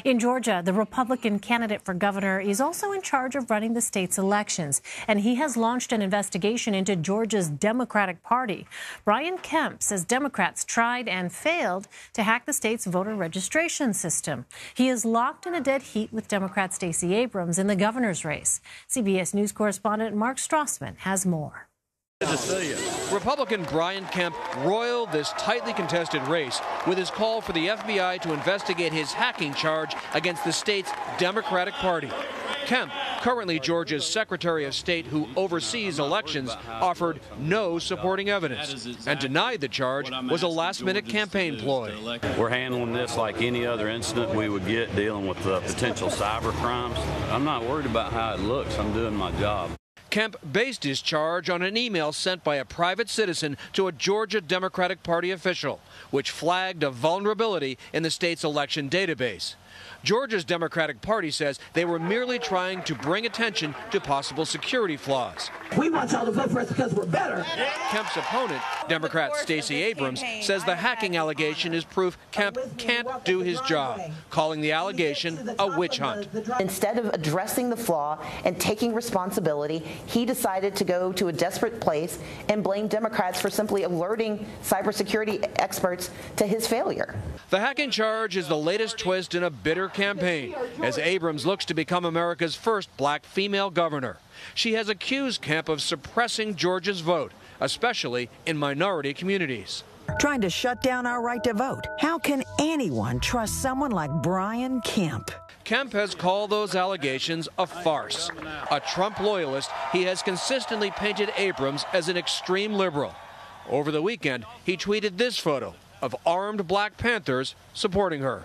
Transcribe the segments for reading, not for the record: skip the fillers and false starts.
In Georgia, the Republican candidate for governor is also in charge of running the state's elections, and he has launched an investigation into Georgia's Democratic Party. Brian Kemp says Democrats tried and failed to hack the state's voter registration system. He is locked in a dead heat with Democrat Stacey Abrams in the governor's race. CBS News correspondent Mark Strassmann has more. Good to see you. Republican Brian Kemp roiled this tightly contested race with his call for the FBI to investigate his hacking charge against the state's Democratic Party. Kemp, currently Georgia's Secretary of State who oversees elections, offered no supporting evidence and denied the charge was a last-minute campaign ploy. We're handling this like any other incident we would get dealing with potential cyber crimes. I'm not worried about how it looks. I'm doing my job. Kemp based his charge on an email sent by a private citizen to a Georgia Democratic Party official, which flagged a vulnerability in the state's election database. Georgia's Democratic Party says they were merely trying to bring attention to possible security flaws. We want y'all to vote for us because we're better. Kemp's opponent, Democrat Stacey Abrams, says the hacking allegation is proof Kemp can't do his job, calling the allegation a witch hunt. Instead of addressing the flaw and taking responsibility, he decided to go to a desperate place and blame Democrats for simply alerting cybersecurity experts to his failure. The hacking charge is the latest twist in a bitter campaign, as Abrams looks to become America's first black female governor. She has accused Kemp of suppressing Georgia's vote, especially in minority communities. Trying to shut down our right to vote. How can anyone trust someone like Brian Kemp? Kemp has called those allegations a farce. A Trump loyalist, he has consistently painted Abrams as an extreme liberal. Over the weekend, he tweeted this photo of armed Black Panthers supporting her.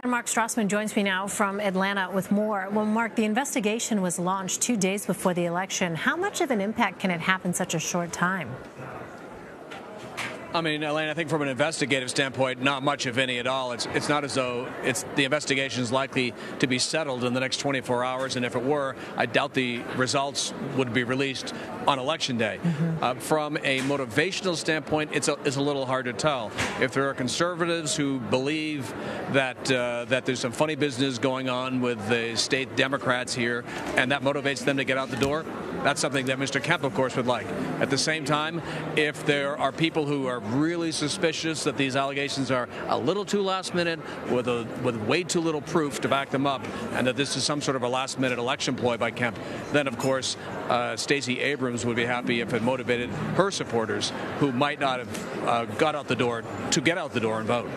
Mark Strassmann joins me now from Atlanta with more. Well, Mark, the investigation was launched 2 days before the election. How much of an impact can it have in such a short time? I mean, Elaine, I think from an investigative standpoint, not much, if any, at all. It's not as though the investigation is likely to be settled in the next 24 hours, and if it were, I doubt the results would be released on Election Day. From a motivational standpoint, it's a little hard to tell. If there are conservatives who believe that there's some funny business going on with the state Democrats here, and that motivates them to get out the door, that's something that Mr. Kemp, of course, would like. At the same time, if there are people who are really suspicious that these allegations are a little too last minute with way too little proof to back them up, and that this is some sort of a last-minute election ploy by Kemp, then, of course, Stacey Abrams would be happy if it motivated her supporters who might not have got out the door to get out the door and vote.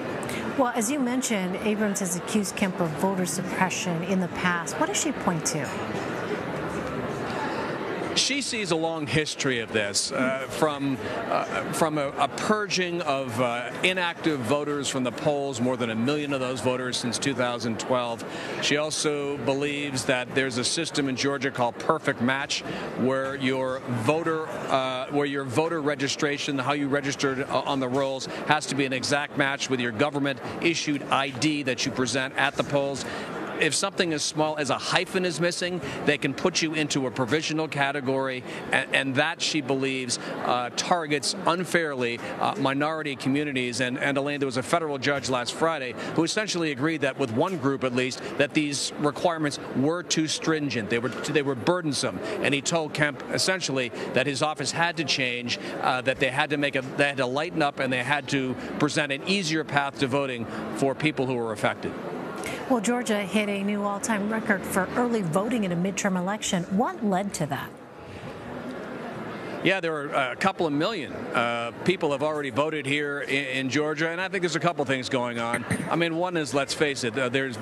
Well, as you mentioned, Abrams has accused Kemp of voter suppression in the past. What does she point to? She sees a long history of this, from a purging of inactive voters from the polls, more than 1 million of those voters since 2012. She also believes that there's a system in Georgia called Perfect Match, where your voter registration, how you registered on the rolls, has to be an exact match with your government-issued ID that you present at the polls. If something as small as a hyphen is missing, they can put you into a provisional category, and that, she believes, targets unfairly minority communities. And Elaine, there was a federal judge last Friday who essentially agreed that, with one group at least, that these requirements were too stringent. They were burdensome, and he told Kemp essentially that his office had to change, that they had to lighten up, and they had to present an easier path to voting for people who were affected. Well, Georgia hit a new all-time record for early voting in a midterm election. What led to that? Yeah, there are a couple of million people have already voted here in Georgia, and I think there's a couple things going on. I mean, one is, let's face it, there's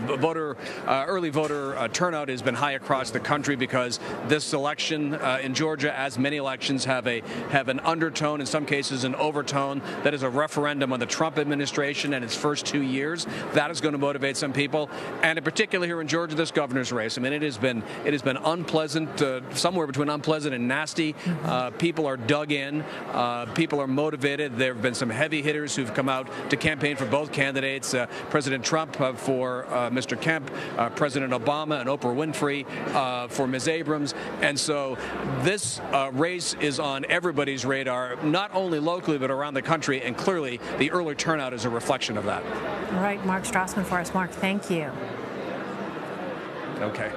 early voter turnout has been high across the country because this election in Georgia, as many elections, have an undertone, in some cases an overtone, that is a referendum on the Trump administration and its first 2 years. That is going to motivate some people, and in particular here in Georgia, this governor's race. I mean, it has been unpleasant, somewhere between unpleasant and nasty. People people are dug in. People are motivated. There have been some heavy hitters who've come out to campaign for both candidates. President Trump for Mr. Kemp, President Obama and Oprah Winfrey for Ms. Abrams. And so this race is on everybody's radar, not only locally but around the country, and clearly the early turnout is a reflection of that. All right, Mark Strassmann for us. Mark, thank you. Okay.